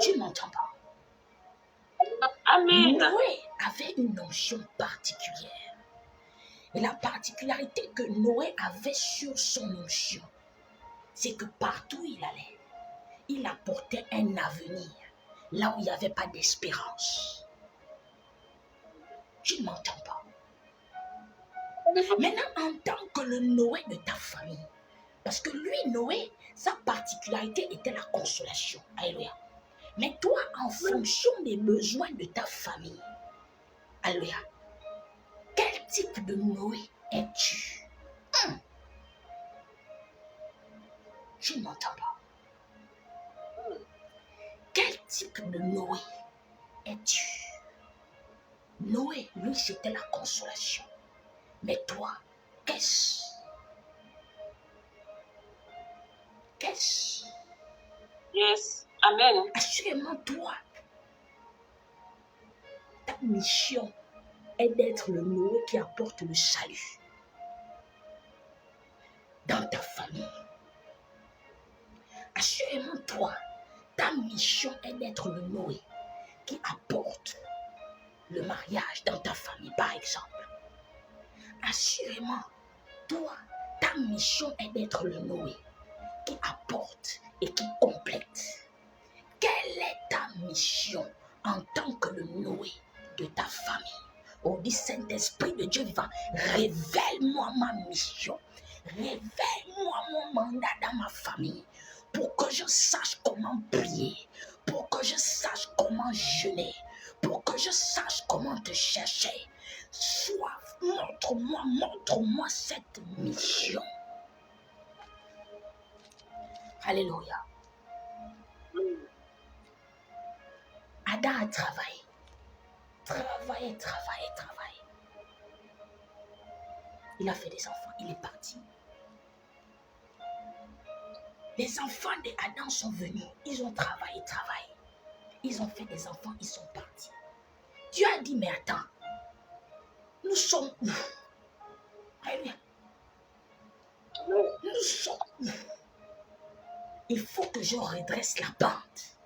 Tu ne m'entends pas? Amen. Noé avait une onction particulière. Et la particularité que Noé avait sur son onction, c'est que partout où il allait, il apportait un avenir, là où il n'y avait pas d'espérance. Tu ne m'entends pas? Maintenant, en tant que le Noé de ta famille, parce que lui, Noé, sa particularité était la consolation. Alléluia. Mais toi, en fonction des besoins de ta famille, alléluia, quel type de Noé es-tu? Tu ne m'entends pas? Quel type de Noé es-tu? Noé, lui, c'était la consolation. Mais toi, qu'est-ce? Qu'est-ce? Yes. Amen. Assurément, toi, ta mission est d'être le Noé qui apporte le salut dans ta famille. Assurément, toi, ta mission est d'être le Noé qui apporte le mariage dans ta famille, par exemple. Assurément, toi, ta mission est d'être le Noé qui apporte et qui complète. Quelle est ta mission en tant que le Noé de ta famille? Oh, dit Saint-Esprit de Dieu vivant, révèle-moi ma mission. Révèle-moi mon mandat dans ma famille pour que je sache comment prier, pour que je sache comment jeûner, pour que je sache comment te chercher. Montre-moi cette mission. Alléluia. Adam a travaillé. Travaillé. Il a fait des enfants, il est parti. Les enfants d'Adam sont venus, ils ont travaillé. Ils ont fait des enfants, ils sont partis. Dieu a dit, mais attends, nous sommes où? Alléluia. Nous sommes où? Il faut que je redresse la pente.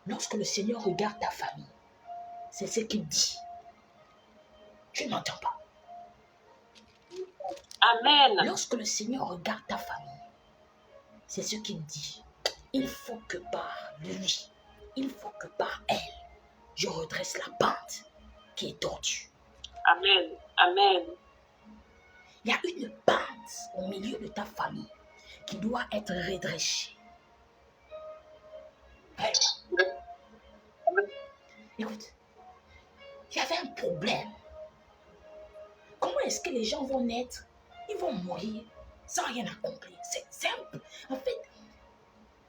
Lorsque le Seigneur regarde ta famille, c'est ce qu'il dit. Tu ne m'entends pas? Amen. Lorsque le Seigneur regarde ta famille, c'est ce qu'il dit. Il faut que par lui, il faut que par elle, je redresse la pente qui est tordue. Amen. Amen. Il y a une pente au milieu de ta famille qui doit être redressée. Écoute, il y avait un problème. Comment est-ce que les gens vont naître? Ils vont mourir sans rien accomplir. En fait,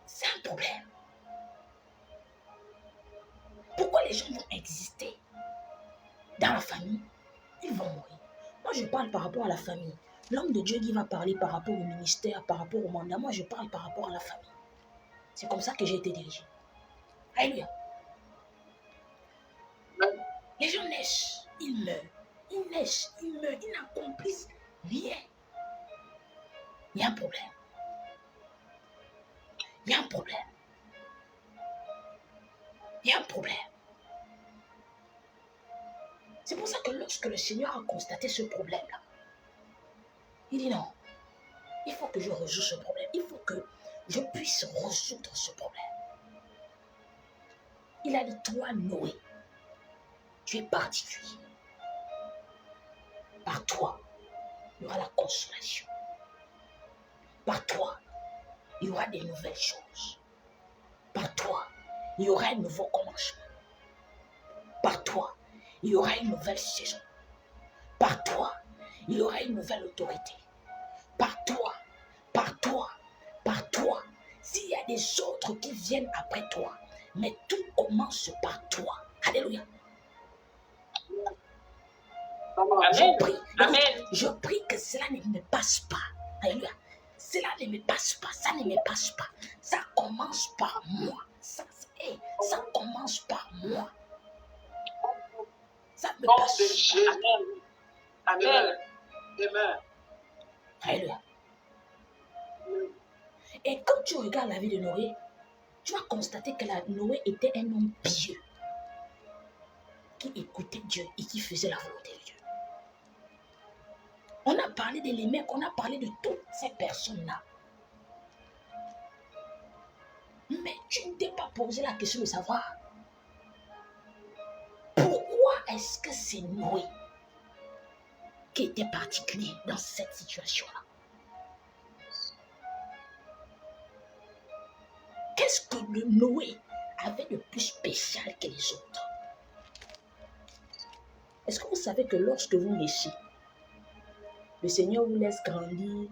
c'est un problème. Pourquoi les gens vont exister dans la famille? Ils vont mourir. Moi, je parle par rapport à la famille. L'homme de Dieu qui va parler par rapport au ministère, par rapport au mandat, moi, je parle par rapport à la famille. C'est comme ça que j'ai été dirigé. Alléluia. Les gens naissent, ils meurent. Ils naissent, ils meurent, ils n'accomplissent rien. Il y a un problème. Il y a un problème. Il y a un problème. C'est pour ça que lorsque le Seigneur a constaté ce problème-là, il dit non, il faut que je résoudre ce problème. Il faut que je puisse résoudre ce problème. Il a dit, toi, Noé, tu es particulier. Par toi, il y aura la consolation. Par toi, il y aura des nouvelles choses. Par toi, il y aura un nouveau commencement. Par toi, il y aura une nouvelle saison. Par toi, il y aura une nouvelle autorité. Par toi. S'il y a des autres qui viennent après toi, mais tout commence par toi. Alléluia. Je prie que cela ne me passe pas. Alléluia. Cela ne me passe pas. Ça ne me passe pas. Ça commence par moi. Ça commence par moi. Ça me passe pas. Amen. Amen. Alléluia. Et quand tu regardes la vie de Noé, tu vas constater que Noé était un homme pieux, qui écoutait Dieu et qui faisait la volonté de Dieu. On a parlé de Lémec, on a parlé de toutes ces personnes-là. Mais tu ne t'es pas posé la question de savoir pourquoi est-ce que c'est Noé qui était particulier dans cette situation-là. Qu'est-ce que le Noé avait de plus spécial que les autres? Est-ce que vous savez que lorsque vous naissez, le Seigneur vous laisse grandir,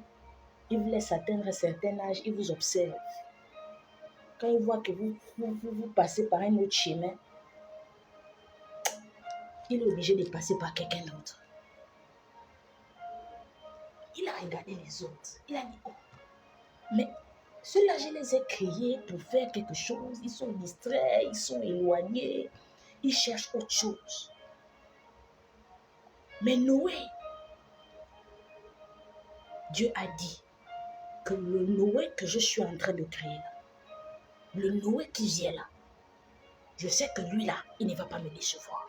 il vous laisse atteindre un certain âge, il vous observe. Quand il voit que vous passez par un autre chemin, il est obligé de passer par quelqu'un d'autre. Il a regardé les autres. Il a dit, oh, mais ceux-là, je les ai créés pour faire quelque chose. Ils sont distraits, ils sont éloignés. Ils cherchent autre chose. Mais Noé, Dieu a dit que le Noé que je suis en train de créer là, le Noé qui vient là, je sais que lui là, il ne va pas me décevoir.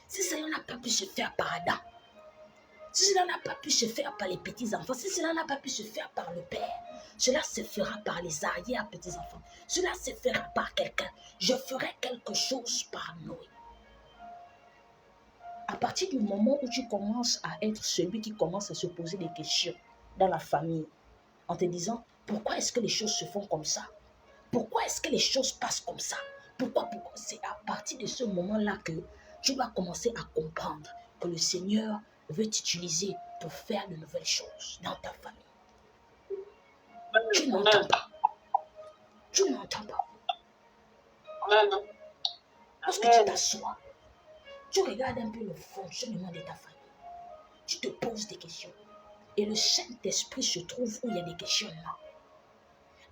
Si cela n'a pas pu se faire par Adam, si cela n'a pas pu se faire par les petits-enfants, si cela n'a pas pu se faire par le Père, cela se fera par les arrière-petits-enfants. Cela se fera par quelqu'un. Je ferai quelque chose par Noé. À partir du moment où tu commences à être celui qui commence à se poser des questions dans la famille, en te disant, pourquoi est-ce que les choses se font comme ça? Pourquoi est-ce que les choses passent comme ça? Pourquoi? C'est à partir de ce moment-là que tu vas commencer à comprendre que le Seigneur veut t'utiliser pour faire de nouvelles choses dans ta famille. Tu n'entends pas. Tu n'entends pas. Lorsque tu t'assois, tu regardes un peu le fonctionnement de ta famille. Tu te poses des questions. Et le Saint-Esprit se trouve où il y a des questionnements.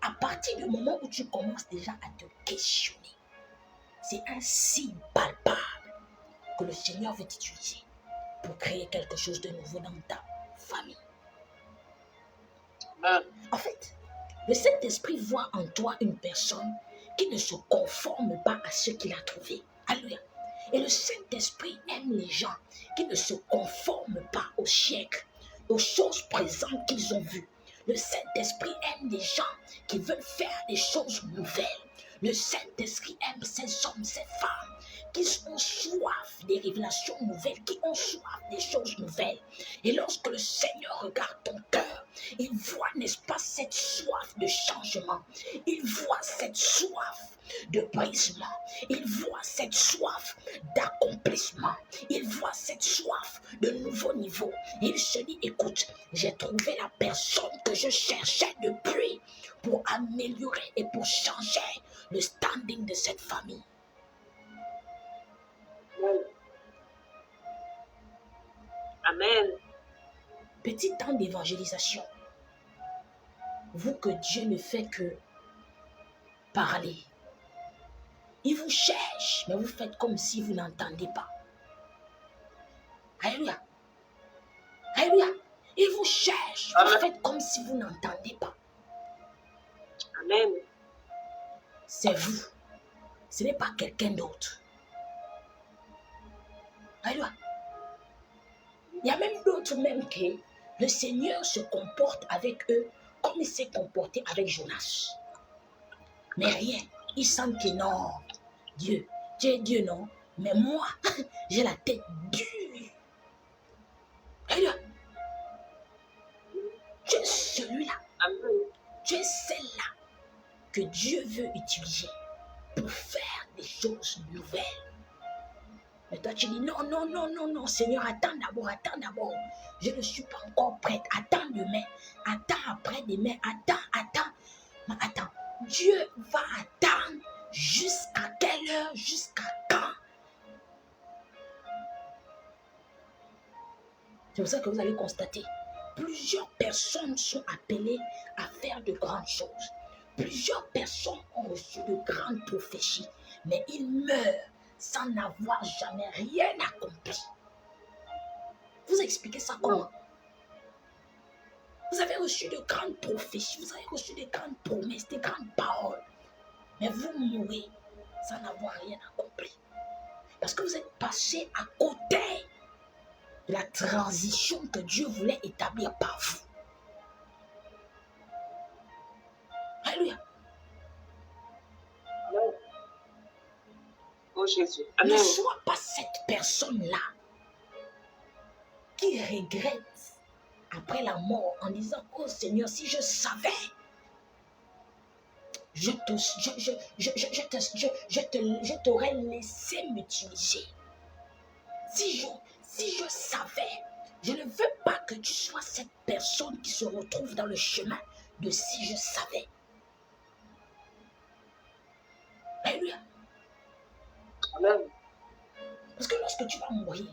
À partir du moment où tu commences déjà à te questionner, c'est un signe palpable que le Seigneur veut t'utiliser pour créer quelque chose de nouveau dans ta famille. En fait, le Saint-Esprit voit en toi une personne qui ne se conforme pas à ce qu'il a trouvé. Alléluia. Et le Saint-Esprit aime les gens qui ne se conforment pas au siècle, aux choses présentes qu'ils ont vues. Le Saint-Esprit aime les gens qui veulent faire des choses nouvelles. Le Saint-Esprit aime ces hommes, ces femmes qui ont soif des révélations nouvelles, qui ont soif des choses nouvelles. Et lorsque le Seigneur regarde ton cœur, il voit, n'est-ce pas, cette soif de changement. Il voit cette soif de brisement. Il voit cette soif d'accomplissement. Il voit cette soif de nouveau niveau. Il se dit, écoute, j'ai trouvé la personne que je cherchais depuis pour améliorer et pour changer le standing de cette famille. Amen. Petit temps d'évangélisation. Vous que Dieu ne fait que parler. Il vous cherche, mais vous faites comme si vous n'entendez pas. Alléluia. Alléluia. Il vous cherche, vous faites comme si vous n'entendez pas. Amen. C'est vous. Ce n'est pas quelqu'un d'autre. Alléluia. Il y a même d'autres même que le Seigneur se comporte avec eux comme il s'est comporté avec Jonas. Mais rien. Ils sentent que non. Dieu, tu es Dieu, non? Mais moi, j'ai la tête dure. Alléluia. Tu es celui-là. Amen. Tu es celle-là que Dieu veut utiliser pour faire des choses nouvelles. Mais toi, tu dis non, non, non, non, non, Seigneur, attends d'abord. Je ne suis pas encore prête. Attends demain. Attends après-demain. Attends. Mais attends. Dieu va attendre jusqu'à quelle heure? Jusqu'à quand? C'est pour ça que vous allez constater. Plusieurs personnes sont appelées à faire de grandes choses. Plusieurs personnes ont reçu de grandes prophéties. Mais ils meurent sans n'avoir jamais rien accompli. Vous expliquez ça comment? Vous avez reçu de grandes prophéties, vous avez reçu de grandes promesses, de grandes paroles. Mais vous mourrez sans avoir rien accompli. Parce que vous êtes passé à côté de la transition que Dieu voulait établir par vous. Alléluia. Amen. Oh Jésus. Ne Amen. sois pas cette personne-là qui regrette après la mort en disant, oh Seigneur, si je savais, je t'aurais laissé m'utiliser. Si je savais, je ne veux pas que tu sois cette personne qui se retrouve dans le chemin de si je savais. Alléluia. Amen. Parce que lorsque tu vas mourir,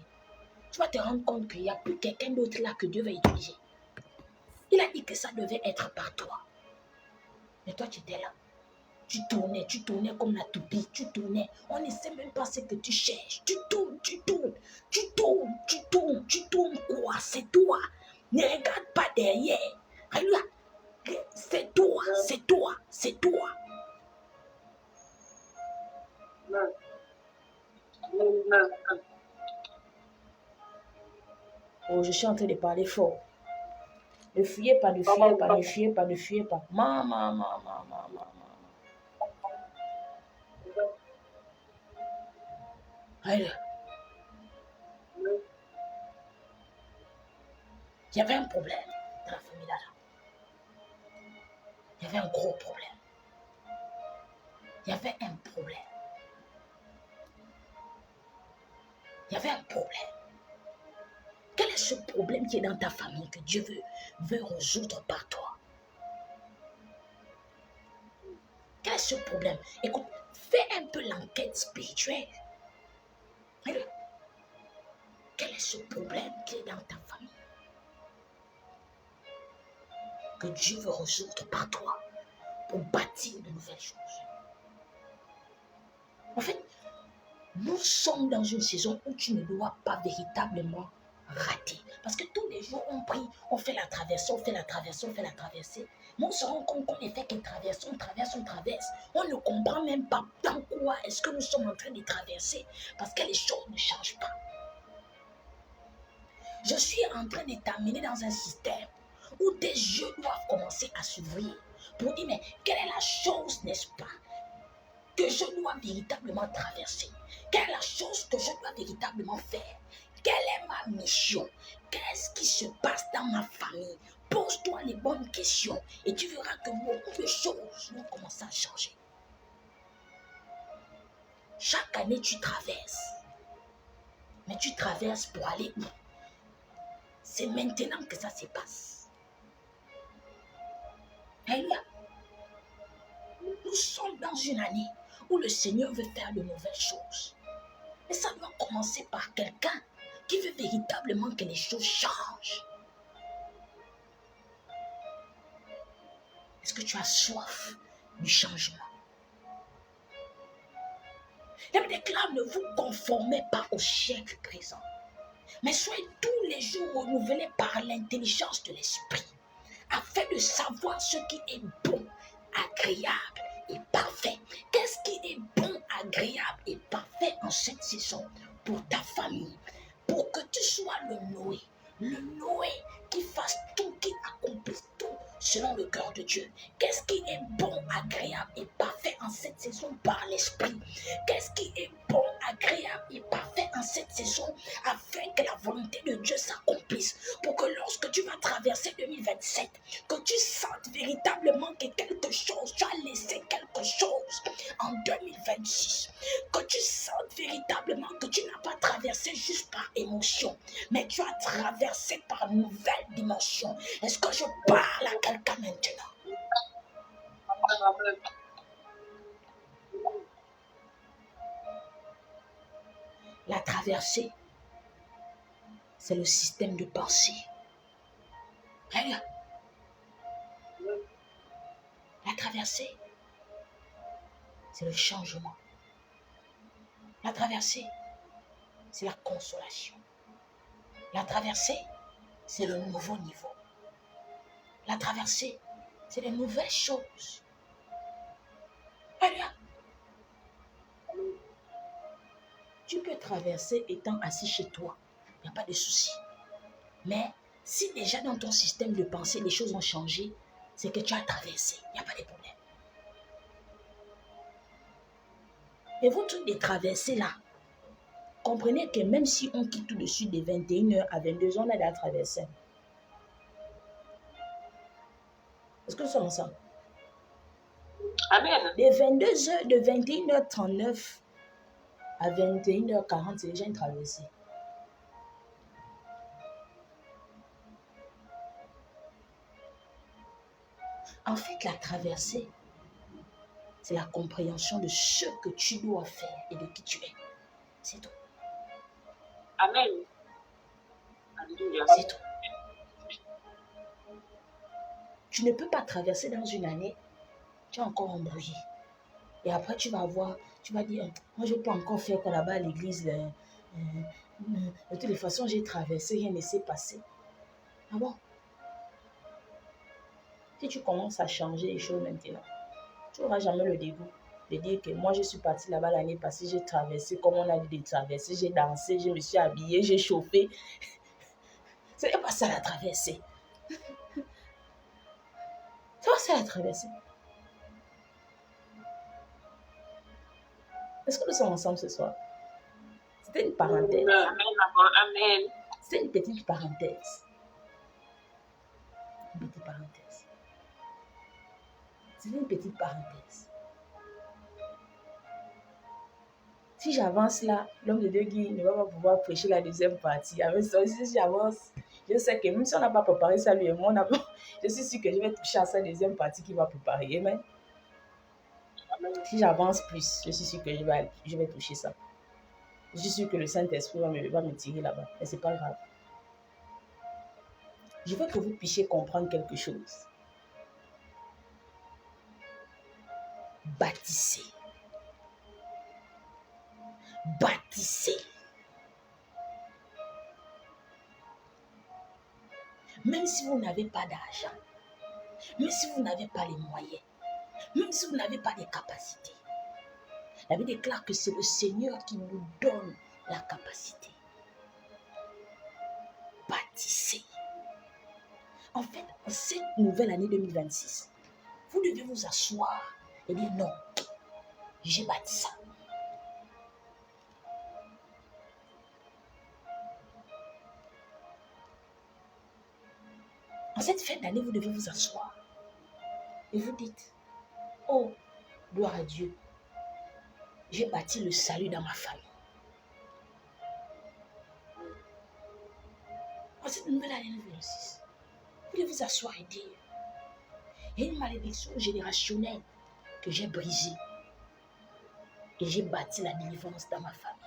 tu vas te rendre compte qu'il n'y a plus quelqu'un d'autre là que Dieu va utiliser. Il a dit que ça devait être par toi. Mais toi, tu étais là. Tu tournais comme la toupie, tu tournais. On ne sait même pas ce que tu cherches. Tu tournes quoi? C'est toi. Ne regarde pas derrière. Alléluia. C'est toi. Amen. Amen. Oh, je suis en train de parler fort. Ne fuyez pas. Maman. Alléluia. Il y avait un problème dans la famille d'Adam. Il y avait un gros problème. Il y avait un problème. Quel est ce problème qui est dans ta famille que Dieu veut résoudre par toi? Quel est ce problème? Écoute, fais un peu l'enquête spirituelle. Quel est ce problème qui est dans ta famille que Dieu veut résoudre par toi pour bâtir de nouvelles choses? En fait, nous sommes dans une saison où tu ne dois pas véritablement rater. Parce que tous les jours, on prie, on fait la traversée. Mais on se rend compte qu'on ne fait que traverser, on traverse. On ne comprend même pas dans quoi est-ce que nous sommes en train de traverser. Parce que les choses ne changent pas. Je suis en train de t'amener dans un système où tes yeux doivent commencer à s'ouvrir pour dire, mais quelle est la chose, n'est-ce pas, que je dois véritablement traverser? Quelle est la chose que je dois véritablement faire? Quelle est ma mission? Qu'est-ce qui se passe dans ma famille? Pose-toi les bonnes questions et tu verras que beaucoup de choses vont commencer à changer. Chaque année, tu traverses. Mais tu traverses pour aller où? C'est maintenant que ça se passe. Alléluia. Nous sommes dans une année où le Seigneur veut faire de nouvelles choses. Mais ça doit commencer par quelqu'un qui veut véritablement que les choses changent. Est-ce que tu as soif du changement? Je déclare, ne vous conformez pas au siècle présent, mais soyez tous les jours renouvelés par l'intelligence de l'esprit, afin de savoir ce qui est bon, agréable et parfait. Qu'est-ce qui est bon, agréable et parfait en cette saison pour ta famille? Pour que tu sois le Noé qui fasse tout, qui accomplisse tout selon le cœur de Dieu. Qu'est-ce qui est bon, agréable et parfait en cette saison par l'esprit? Qu'est-ce qui est bon, agréable et parfait en cette saison afin que la volonté de Dieu s'accomplisse? Pour que lorsque tu vas traverser 2027, que tu sentes véritablement que quelque chose, tu as laissé quelque chose en 2026. Que tu sentes véritablement que tu n'as pas traversé juste par émotion, mais tu as traversé par une nouvelle dimension. Est-ce que je parle à quelqu'un maintenant? Amen. La traversée, c'est le système de pensée. Regarde. La traversée, c'est le changement. La traversée, c'est la consolation. La traversée, c'est le nouveau niveau. La traversée, c'est les nouvelles choses. Alléluia. peux traverser étant assis chez toi. Il n'y a pas de souci. Mais si déjà dans ton système de pensée, les choses ont changé, c'est que tu as traversé. Il n'y a pas de problème. Et vos trucs de traverser là, comprenez que même si on quitte tout de suite de 21h à 22h, on a déjà traversé. Est-ce que nous sommes ensemble? Amen. De 22h, de 21h39 à 21h40, c'est déjà une traversée. En fait, la traversée, c'est la compréhension de ce que tu dois faire et de qui tu es. C'est tout. Amen. Alléluia. C'est tout. Tu ne peux pas traverser dans une année, tu es encore embrouillé. Et après, tu vas voir, tu vas dire, moi, je peux encore faire quoi là-bas à l'église. De toutes les façons, j'ai traversé, rien ne s'est passé. Ah bon? Si tu commences à changer les choses maintenant, tu n'auras jamais le dégoût de dire que moi, je suis partie là-bas l'année passée, j'ai traversé comme on a dit de traverser, j'ai dansé, je me suis habillée, j'ai chauffé. Ce n'est pas ça la traversée. C'est pas ça la traversée. Est-ce que nous sommes ensemble ce soir? C'était une parenthèse. Amen. C'est une petite parenthèse. Une petite parenthèse. C'est une petite parenthèse. Si j'avance là, l'homme de Dieu Guy ne va pas pouvoir prêcher la deuxième partie. Avec ça, si j'avance, je sais que même si on n'a pas préparé ça, lui et moi, je suis sûre que je vais toucher à sa deuxième partie qu'il va préparer. Amen. Si j'avance plus, je suis sûre que je vais toucher ça. Je suis sûre que le Saint-Esprit va me tirer là-bas. Mais ce n'est pas grave. Je veux que vous puissiez comprendre quelque chose. Bâtissez. Bâtissez. Même si vous n'avez pas d'argent, même si vous n'avez pas les moyens, même si vous n'avez pas les capacités, la Bible déclare que c'est le Seigneur qui nous donne la capacité. Bâtissez. En fait, en cette nouvelle année 2026, vous devez vous asseoir et dire non, j'ai bâti ça. En cette fin d'année, vous devez vous asseoir et vous dites, oh, gloire à Dieu, j'ai bâti le salut dans ma famille. En cette nouvelle année 2026, vous devez vous asseoir et dire, il y a une malédiction générationnelle que j'ai brisée et j'ai bâti la délivrance dans ma famille.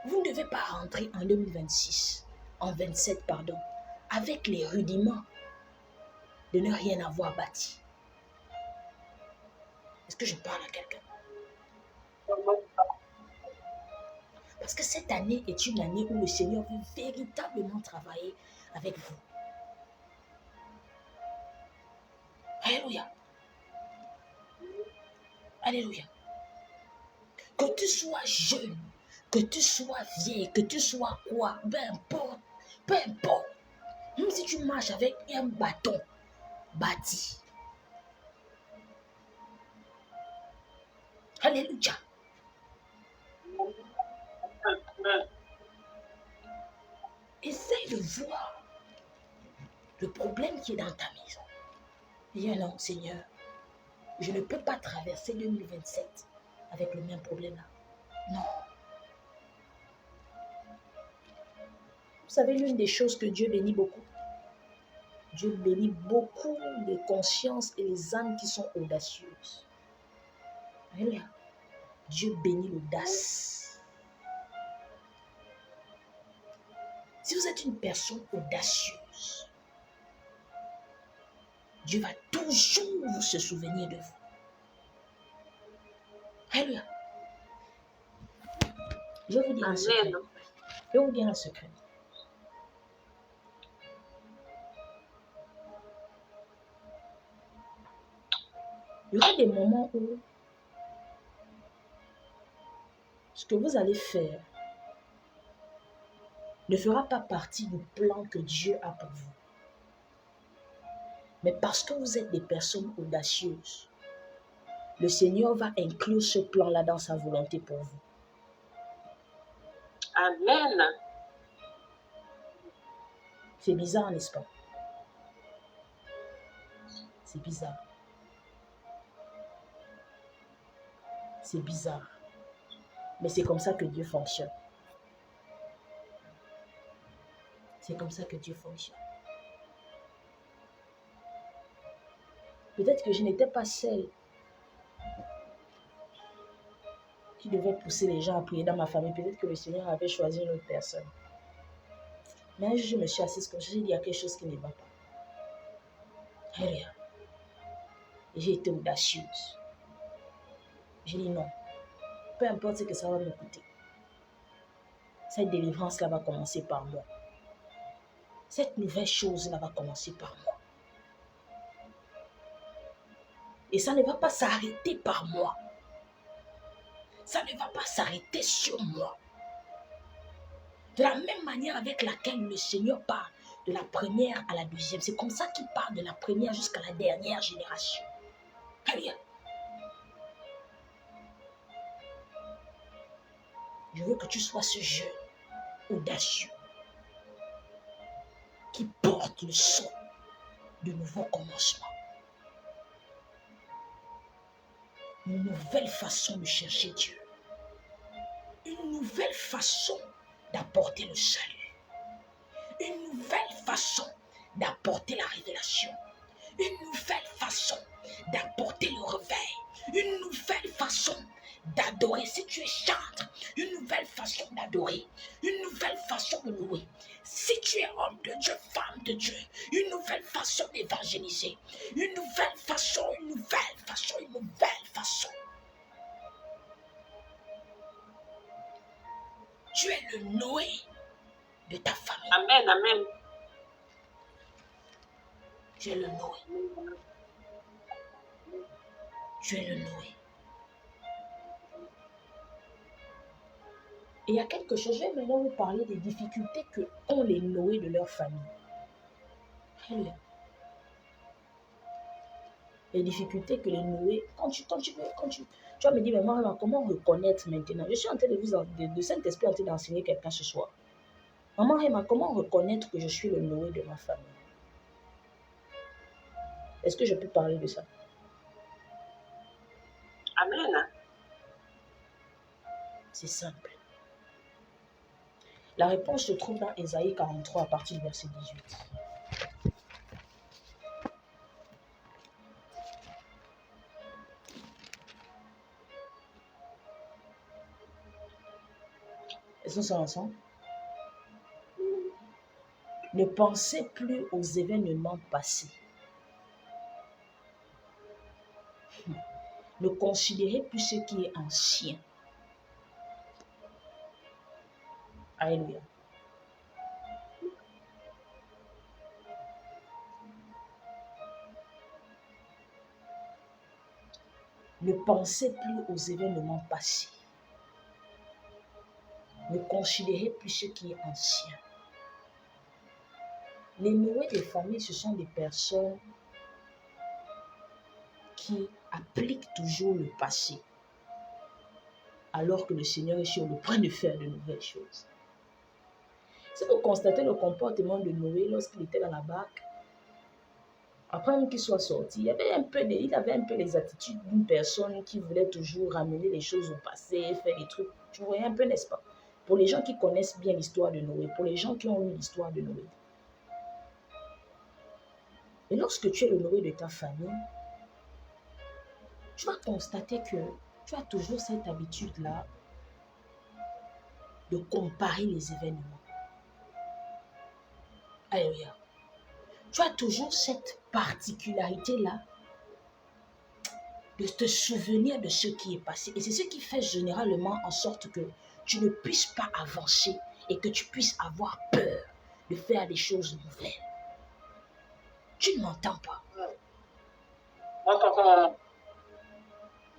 Vous ne devez pas rentrer en 2026, en 27, pardon, avec les rudiments de ne rien avoir bâti. Est-ce que je parle à quelqu'un? Parce que cette année est une année où le Seigneur veut véritablement travailler avec vous. Alléluia. Alléluia. Que tu sois jeune, que tu sois vieille, que tu sois quoi, peu importe, peu importe. Même si tu marches avec un bâton bâti. Alléluia. Essaye de voir le problème qui est dans ta maison. Dis non, Seigneur, je ne peux pas traverser 2027 avec le même problème là. Non. Vous savez, l'une des choses que Dieu bénit beaucoup, Dieu bénit beaucoup les consciences et les âmes qui sont audacieuses. Alléluia. Dieu bénit l'audace. Si vous êtes une personne audacieuse, Dieu va toujours se souvenir de vous. Alléluia. Je vais vous dire un secret. Je vais vous dire un secret. Il y aura des moments où ce que vous allez faire ne fera pas partie du plan que Dieu a pour vous. Mais parce que vous êtes des personnes audacieuses, le Seigneur va inclure ce plan-là dans sa volonté pour vous. Amen. C'est bizarre, n'est-ce pas? C'est bizarre. C'est bizarre. Mais c'est comme ça que Dieu fonctionne. C'est comme ça que Dieu fonctionne. Peut-être que je n'étais pas celle qui devait pousser les gens à prier dans ma famille. Peut-être que le Seigneur avait choisi une autre personne. Mais un jour, je me suis assise comme ça, j'ai dit, il y a quelque chose qui ne va pas. Alléluia. Et j'ai été audacieuse. J'ai dit non. Peu importe ce que ça va me coûter. Cette délivrance-là va commencer par moi. Cette nouvelle chose-là va commencer par moi. Et ça ne va pas s'arrêter par moi. Ça ne va pas s'arrêter sur moi. De la même manière avec laquelle le Seigneur parle de la première à la deuxième. C'est comme ça qu'il parle de la première jusqu'à la dernière génération. Alléluia. Je veux que tu sois ce jeune audacieux qui porte le son de nouveaux commencements. Une nouvelle façon de chercher Dieu. Une nouvelle façon d'apporter le salut. Une nouvelle façon d'apporter la révélation. Une nouvelle façon d'apporter le réveil. Une nouvelle façon d'adorer. Si tu es chantre, une nouvelle façon d'adorer. Une nouvelle façon de louer. Si tu es homme de Dieu, femme de Dieu, une nouvelle façon d'évangéliser. Une nouvelle façon, une nouvelle façon, une nouvelle façon. Tu es le Noé de ta famille. Amen, amen. Tu es le Noé. Tu es le Noé. Et il y a quelque chose, je vais maintenant vous parler des difficultés que ont les Noé de leur famille. Les difficultés que les Noé, tu vas me dire, mais moi, comment reconnaître maintenant? Je suis en train de Saint-Esprit en train d'enseigner quelqu'un ce soir. Maman Emma, comment reconnaître que je suis le Noé de ma famille? Est-ce que je peux parler de ça? Amen. C'est simple. La réponse se trouve dans Ésaïe 43 à partir du verset 18. Est-ce qu'on s'en ensemble? Ne pensez plus aux événements passés. Ne considérez plus ce qui est ancien. Alléluia. Ne pensez plus aux événements passés. Ne considérez plus ce qui est ancien. Les Noé des familles, ce sont des personnes qui appliquent toujours le passé, alors que le Seigneur est sur le point de faire de nouvelles choses. Si vous constatez le comportement de Noé lorsqu'il était dans la barque, après même qu'il soit sorti, il avait un peu les attitudes d'une personne qui voulait toujours ramener les choses au passé, faire des trucs. Tu voyais un peu, n'est-ce pas? Pour les gens qui connaissent bien l'histoire de Noé, pour les gens qui ont eu l'histoire de Noé. Et lorsque tu es le Noé de ta famille, tu vas constater que tu as toujours cette habitude-là de comparer les événements. Alléluia. Tu as toujours cette particularité-là de te souvenir de ce qui est passé. Et c'est ce qui fait généralement en sorte que tu ne puisses pas avancer et que tu puisses avoir peur de faire des choses nouvelles. Tu ne m'entends pas.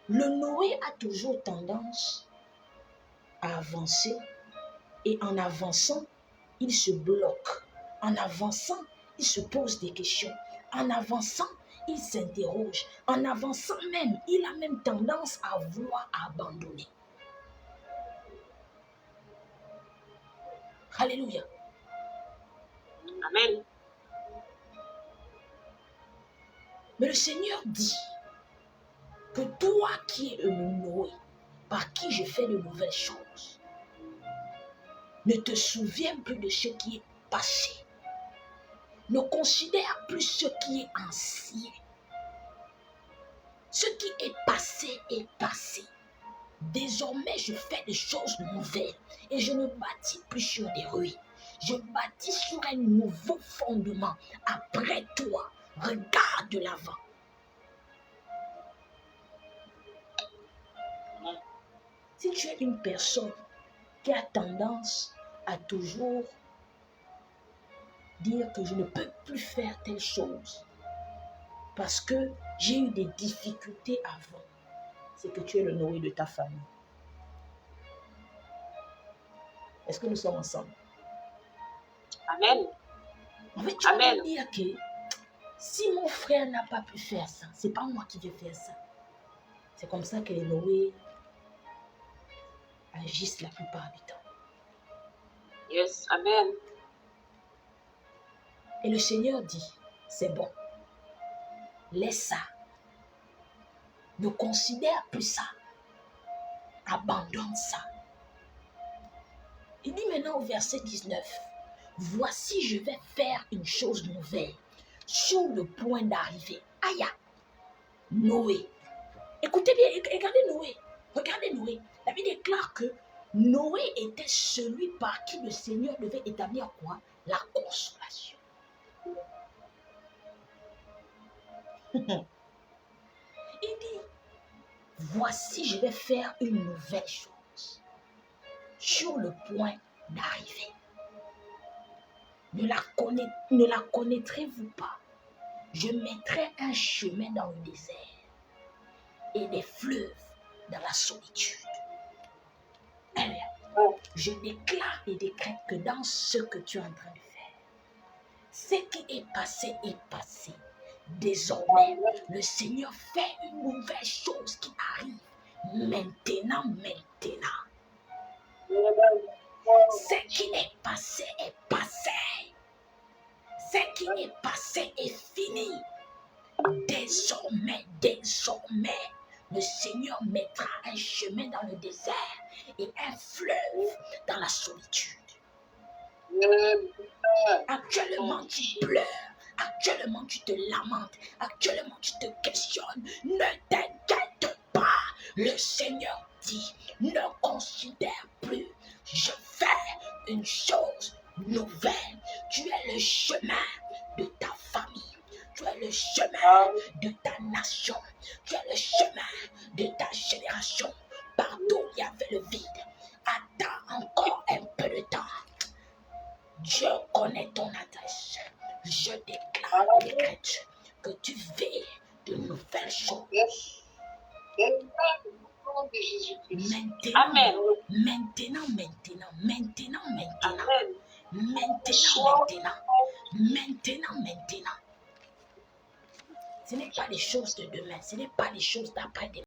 Le Noé a toujours tendance à avancer et en avançant, il se bloque. En avançant, il se pose des questions. En avançant, il s'interroge. En avançant même, il a même tendance à vouloir abandonner. Alléluia. Amen. Mais le Seigneur dit que toi qui es le Noé, par qui je fais de nouvelles choses, ne te souviens plus de ce qui est passé. Ne considère plus ce qui est ancien. Ce qui est passé est passé. Désormais, je fais des choses nouvelles et je ne bâtis plus sur des ruines. Je bâtis sur un nouveau fondement. Après toi, regarde de l'avant. Si tu es une personne qui a tendance à toujours dire que je ne peux plus faire telle chose parce que j'ai eu des difficultés avant, c'est que tu es le Noé de ta famille. Est-ce que nous sommes ensemble? Amen. En fait, tu peux dire que si mon frère n'a pas pu faire ça, c'est pas moi qui vais faire ça. C'est comme ça que les Noé agissent la plupart du temps. Yes, amen. Et le Seigneur dit, c'est bon, laisse ça. Ne considère plus ça. Abandonne ça. Il dit maintenant au verset 19, voici je vais faire une chose nouvelle sur le point d'arriver. Aïe, Noé. Écoutez bien, regardez Noé. Regardez Noé. La Bible déclare que Noé était celui par qui le Seigneur devait établir quoi? La consolation. Il dit, voici je vais faire une nouvelle chose sur le point d'arriver. Ne la connaîtrez-vous pas? Je mettrai un chemin dans le désert et des fleuves dans la solitude. Je déclare et décrète que dans ce que tu es en train de faire, ce qui est passé est passé. Désormais, le Seigneur fait une nouvelle chose qui arrive. Maintenant. Ce qui est passé est passé. Ce qui est passé est fini. Désormais, le Seigneur mettra un chemin dans le désert et un fleuve dans la solitude. Actuellement, tu pleures. Actuellement, tu te lamentes. Actuellement, tu te questionnes. Ne t'inquiète pas. Le Seigneur dit, ne considère plus. Je fais une chose nouvelle. Tu es le chemin de ta famille. Tu es le chemin de ta nation. Tu es le chemin de ta génération. Partout il y avait le vide. Attends encore un peu de temps. Dieu connaît ton adresse. Je déclare et décrète que tu vis de nouvelles choses. Maintenant. Ce n'est pas les choses de demain, ce n'est pas les choses d'après-demain.